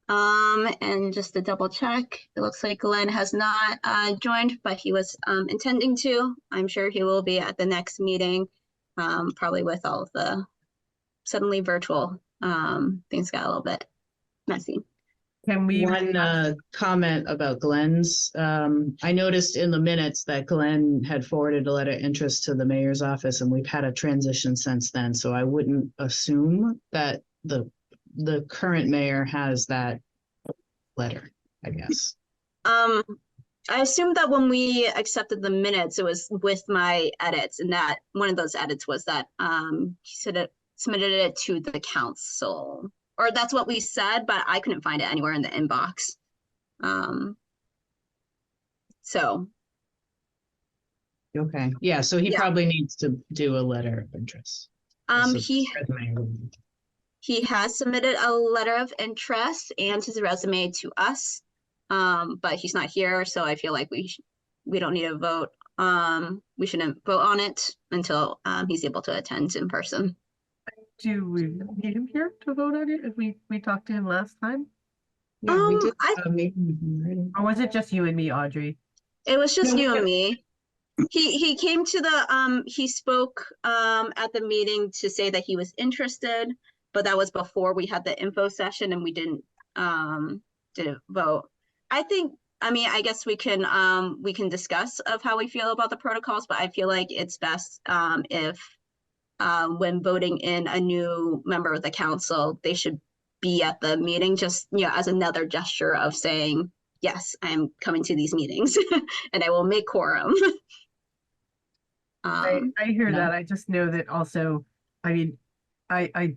And just to double check, it looks like Glenn has not joined, but he was intending to. I'm sure he will be at the next meeting, probably with all of the suddenly virtual things got a little bit messy. Can we? One comment about Glenn's. I noticed in the minutes that Glenn had forwarded a letter of interest to the mayor's office, and we've had a transition since then. So I wouldn't assume that the current mayor has that letter, I guess. I assumed that when we accepted the minutes, it was with my edits, and that one of those edits was that he submitted it to the council, or that's what we said, but I couldn't find it anywhere in the inbox. So. Okay. Yeah. So he Yeah. probably needs to do a letter of interest. He has submitted a letter of interest and his resume to us, but he's not here, so I feel like we don't need a vote. We shouldn't vote on it until he's able to attend in person. Do we need him here to vote on it if we talked to him last time? Yeah, we did a meeting with him already. Or was it just you and me, Audrey? It was just you and me. He came to the he spoke at the meeting to say that he was interested, but that was before we had the info session and we didn't vote. I guess we can discuss of how we feel about the protocols, but I feel like it's best if when voting in a new member of the council, they should be at the meeting, just as another gesture of saying, yes, I'm coming to these meetings and I will make quorum. I hear that. I just know that also, I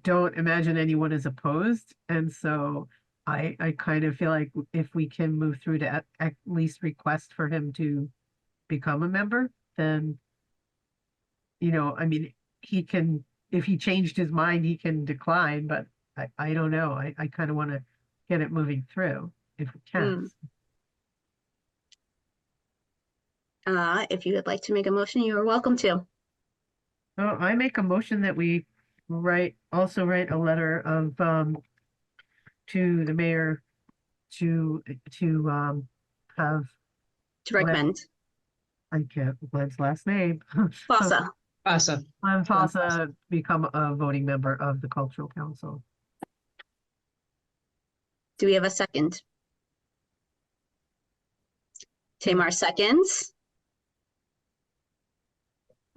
don't imagine anyone is opposed. And so I kind of feel like if we can move through to at least request for him to become a member, then, he can, if he changed his mind, he can decline, but I don't know. I kind of want to get it moving through if we can. If you would like to make a motion, you are welcome to. So I make a motion that we also write a letter of to the mayor to have recommend. I can't Glenn's last name. Fossa. Glenn Fossa become a voting member of the Cultural Council. Do we have a second? Tamar seconds.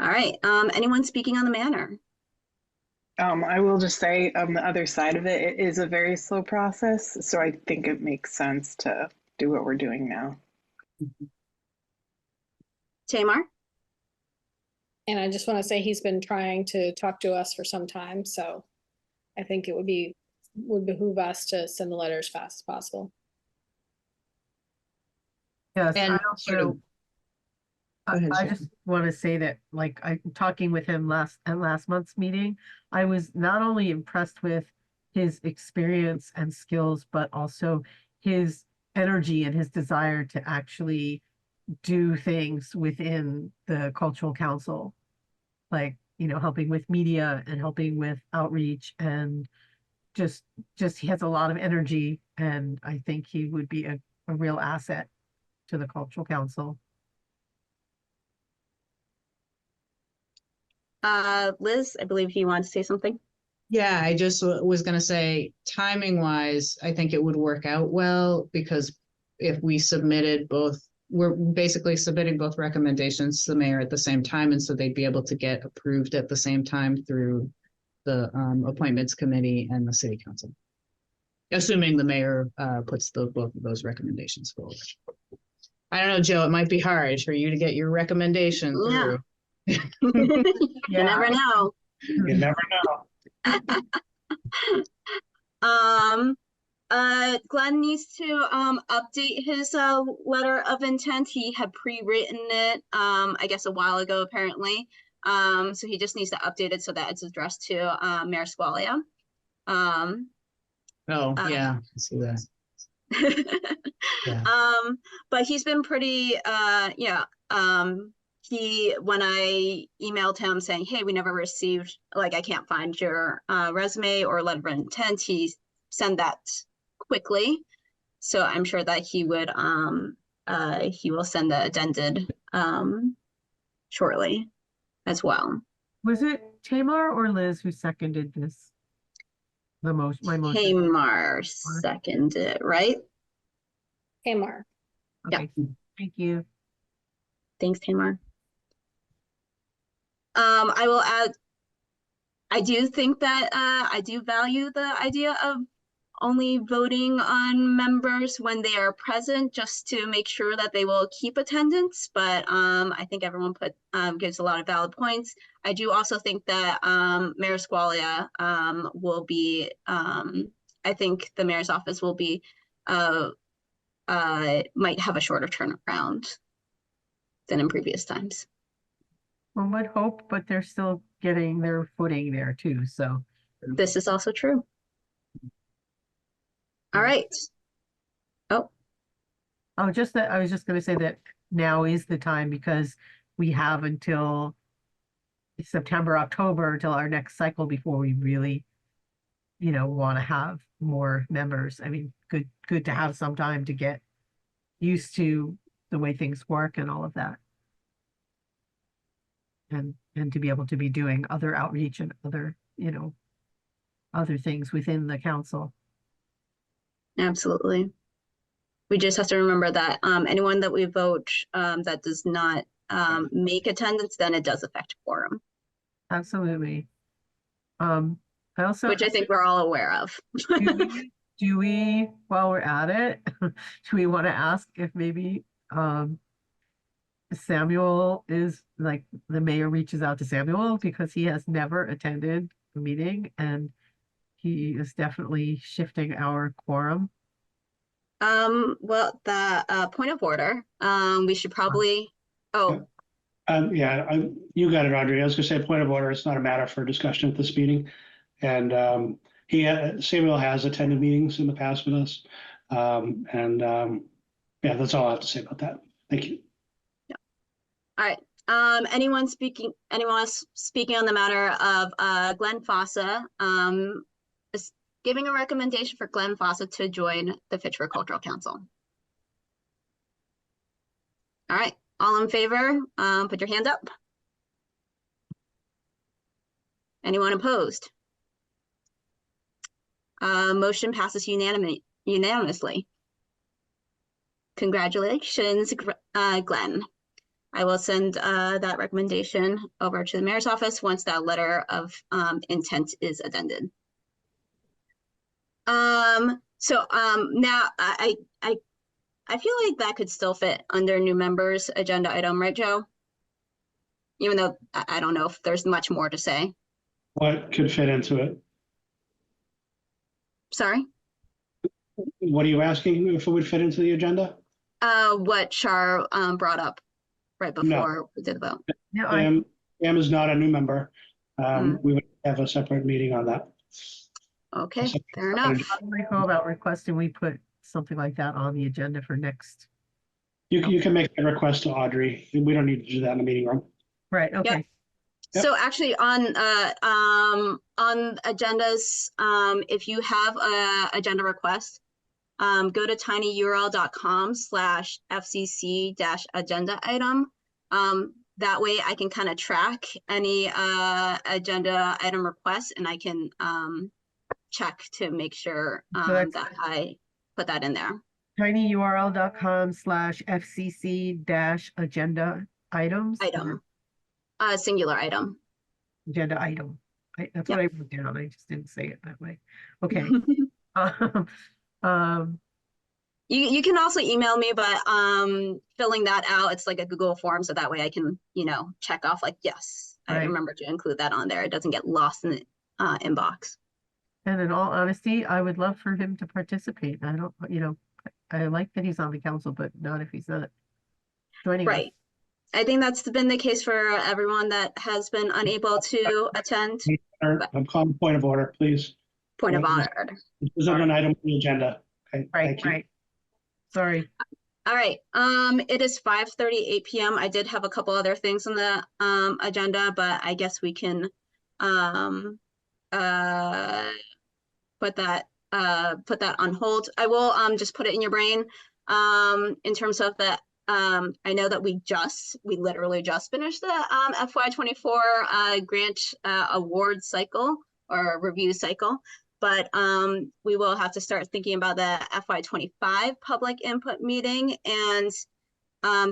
All right. Anyone speaking on the matter? I will just say on the other side of it, it is a very slow process. So I think it makes sense to do what we're doing now. Tamar? And I just want to say he's been trying to talk to us for some time. So I think it would behoove us to send the letter as fast as possible. Yes, And I sort of- also, Go ahead, I Sharon. just want to say that, like, I talking with him at last month's meeting, I was not only impressed with his experience and skills, but also his energy and his desire to actually do things within the cultural council, like, helping with media and helping with outreach, and just he has a lot of energy, and I think he would be a real asset to the cultural council. Liz, I believe you wanted to say something. Yeah, I just was going to say, timing wise, I think it would work out well, because if we submitted both, we're basically submitting both recommendations to the mayor at the same time. And so they'd be able to get approved at the same time through the appointments committee and the city council. Assuming the mayor puts both of those recommendations forward. I don't know, Joe, it might be hard for you to get your recommendation Yeah. through. You Yeah. never know. You never know. Glenn needs to update his letter of intent. He had pre-written it I guess a while ago apparently. So he just needs to update it so that it's addressed to Mayor Squalia. Yeah, I see that. Yeah. But he's been pretty when I emailed him saying, hey, we never received, like, I can't find your resume or letter of intent, he sent that quickly. So I'm sure that he would he will send the addended shortly as well. Was it Tamar or Liz who seconded this? My motion. Tamar seconded, right? Tamar. Okay, thank you. Thanks, Tamar. I will add, I do think that I do value the idea of only voting on members when they are present, just to make sure that they will keep attendance. But I think everyone gives a lot of valid points. I do also think that Mayor Squalia will be, I think the mayor's office will be, might have a shorter turnaround than in previous times. One would hope, but they're still getting their footing there too, so. This is also true. All right. Oh, I was just going to say that now is the time, because we have until September, October, until our next cycle before we really, want to have more members. I mean, good to have some time to get used to the way things work and all of that. And to be able to be doing other outreach and other, other things within the council. absolutely. We just have to remember that anyone that we vote that does not make attendance, then it does affect quorum. Absolutely. I also, which I think we're all aware of. do we, while we're at it, do we want to ask if maybe Samuel is, like, the mayor reaches out to Samuel, because he has never attended a meeting and he is definitely shifting our quorum. Well, the point of order, we should probably, you got it, Audrey. I was gonna say, point of order, it's not a matter for discussion at this meeting. And Samuel has attended meetings in the past with us. Yeah, that's all I have to say about that. Thank you. Yeah. All right. Anyone else speaking on the matter of Glenn Fossa, is giving a recommendation for Glenn Fossa to join the Fitchburg Cultural Council? All right, all in favor, put your hand up. Anyone opposed? Motion passes unanimously. Congratulations, Glenn. I will send that recommendation over to the mayor's office once that letter of intent is addended. Now I feel like that could still fit under new members agenda item, right, Joe? Even though I don't know if there's much more to say. What could fit into it? Sorry, What are you asking if it would fit into the agenda? what Char brought up right No. before we did the vote. No, Pam is not a new member. Mm. We would have a separate meeting on that. Okay, fair enough. how do I go about requesting we put something like that on the agenda for next? You can make a request to Audrey. We don't need to do that in the meeting room. Right, okay. Yep. So actually on agendas, if you have a agenda request, go to tinyurl.com/FCC-agenda item. That way I can kind of track any agenda item requests, and I can check to make sure that's- that I put that in there. tinyurl.com/FCC-agenda items. Item, singular item. Agenda item. That's what I wrote down. I just didn't say it that way. Okay. You can also email me, but filling that out, it's like a Google form, so that way I can, check off like, yes, I Right. remember to include that on there. It doesn't get lost in the inbox. And in all honesty, I would love for him to participate. I don't, I like that he's on the council, but not if he's not joining us. Right. I think that's been the case for everyone that has been unable to attend. I'm calling point of order, please. Point of This honor. is an item on the agenda. Okay, Right, thank you. right. Sorry. All right. It is 5:38 p.m. I did have a couple other things on the agenda, but I guess we can put that on hold. I will just put it in your brain in terms of the I know that we literally just finished the FY24 grant award cycle or review cycle, but we will have to start thinking about the FY25 public input meeting. And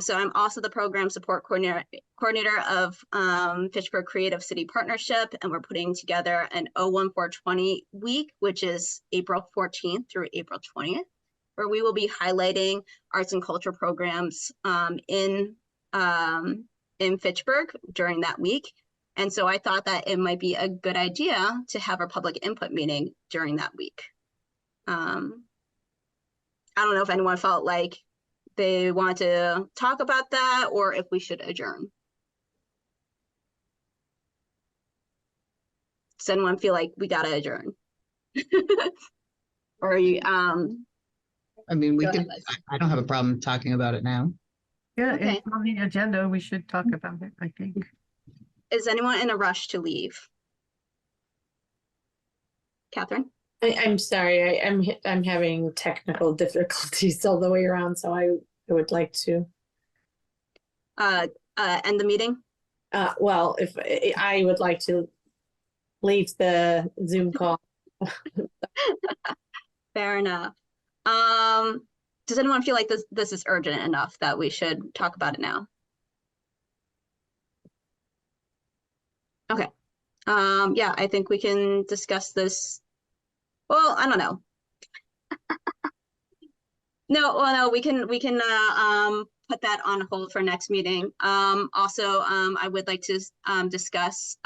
so I'm also the program support coordinator of Fitchburg Creative City Partnership, and we're putting together an 01420 week, which is April 14th through April 20th, where we will be highlighting arts and culture programs in Fitchburg during that week. And so I thought that it might be a good idea to have a public input meeting during that week. I don't know if anyone felt like they want to talk about that or if we should adjourn. Does anyone feel like we gotta adjourn? Or you, I mean, we Go could, ahead, Liz. I don't have a problem talking about it now. Yeah, Okay. it's on the agenda. We should talk about it, I think. Is anyone in a rush to leave? Catherine? I'm sorry, I'm having technical difficulties all the way around, so I would like to. End the meeting? Well, if I would like to leave the Zoom call. Fair enough. Does anyone feel like this is urgent enough that we should talk about it now? Okay. Yeah, I think we can discuss this. Well, I don't know. No, we can put that on hold for next meeting. Also, I would like to discuss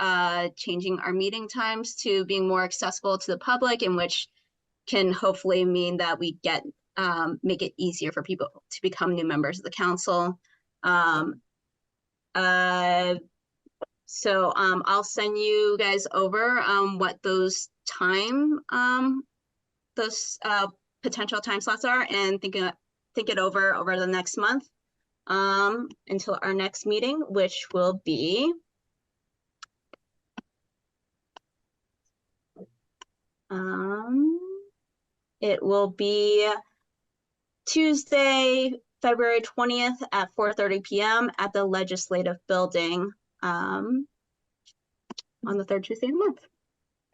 changing our meeting times to being more accessible to the public, in which can hopefully mean that we get make it easier for people to become new members of the council. So I'll send you guys over what those potential time slots are, and think it over the next month until our next meeting, which will be it will be Tuesday, February 20th at 4:30 p.m. at the Legislative Building on the third Tuesday of the month.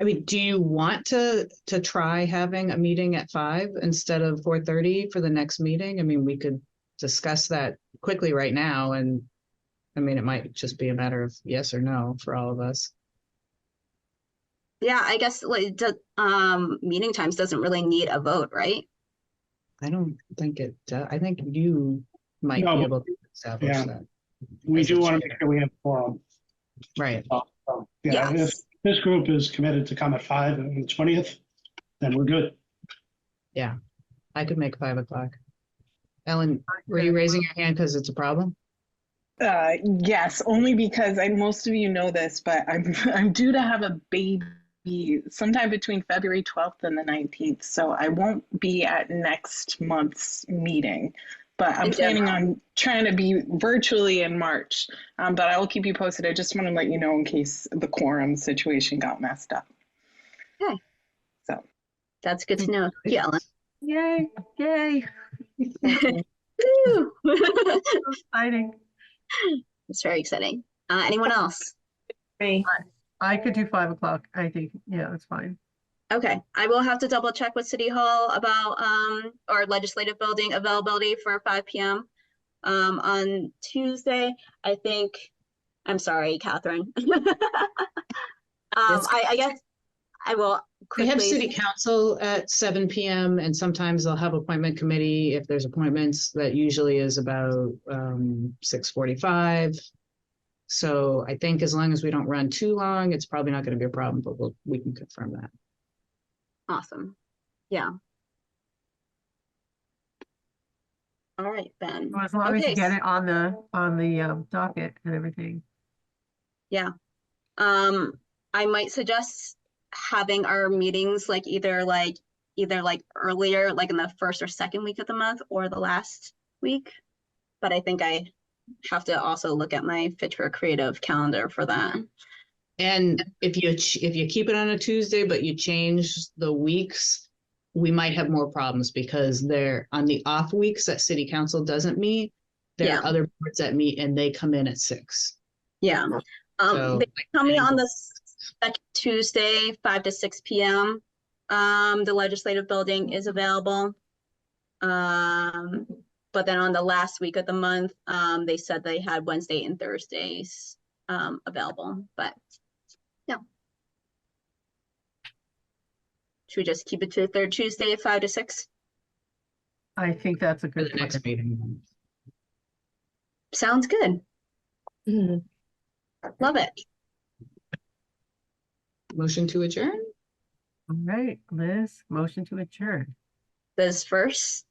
I mean, do you want to try having a meeting at 5 instead of 4:30 for the next meeting? I mean, we could discuss that quickly right now, and I mean, it might just be a matter of yes or no for all of us. Yeah, I guess like meeting times doesn't really need a vote, right? I don't think it does. I think you might No, be but- able to establish Yeah. that. We As a do want to chair. make sure we have quorum. Right. So, yeah, if Yes. this group is committed to come at 5 on the 20th, then we're good. Yeah, I could make 5 o'clock. Ellen, were you raising your hand because it's a problem? Yes, only because most of you know this, but I'm due to have a baby sometime between February 12th and the 19th, so I won't be at next month's meeting. But I'm planning on trying to be virtually in March. But I will keep you posted. I just want to let you know in case the quorum situation got messed up. Okay. So That's good to know. Thank you, Ellen. Yay, yay. Woo! Exciting. It's very exciting. Anyone else? Me. I could do 5 o'clock. I think, yeah, that's fine. Okay, I will have to double check with City Hall about or legislative building availability for 5 p.m. On Tuesday. I think, I'm sorry, Catherine. I guess I will We have quickly. city council at 7 p.m. and sometimes they'll have appointment committee. If there's appointments, that usually is about 6:45. So I think as long as we don't run too long, it's probably not going to be a problem, but we can confirm that. Awesome. Yeah. All right, Ben. Well, as long as you Okay, get it on the docket and everything. yeah. I might suggest having our meetings either earlier, like in the first or second week of the month or the last week. But I think I have to also look at my Fitchburg creative calendar for that. And if you keep it on a Tuesday, but you change the weeks, we might have more problems because they're on the off weeks that city council doesn't meet. There are other boards that meet and they come in at 6. Yeah. So, They tell me on the second Tuesday, 5 to 6 p.m. The legislative building is available. But then on the last week of the month, they said they had Wednesday and Thursdays available. But yeah. Should we just keep it to the third Tuesday at 5 to 6? I think that's a for good the next meeting. Sounds good. Mhm. Love it. Motion to adjourn? All right, Liz, motion to adjourn. Liz first.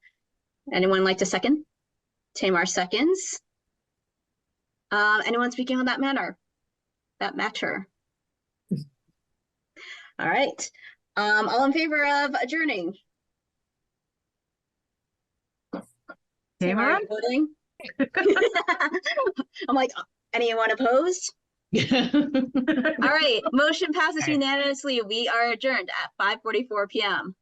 Anyone like to second? Tamar seconds. Anyone speaking on that matter? All right. All in favor of adjourning? Tamar? Are you voting? I'm like, anyone opposed? All right, motion passes unanimously. We are adjourned at 5:44 p.m.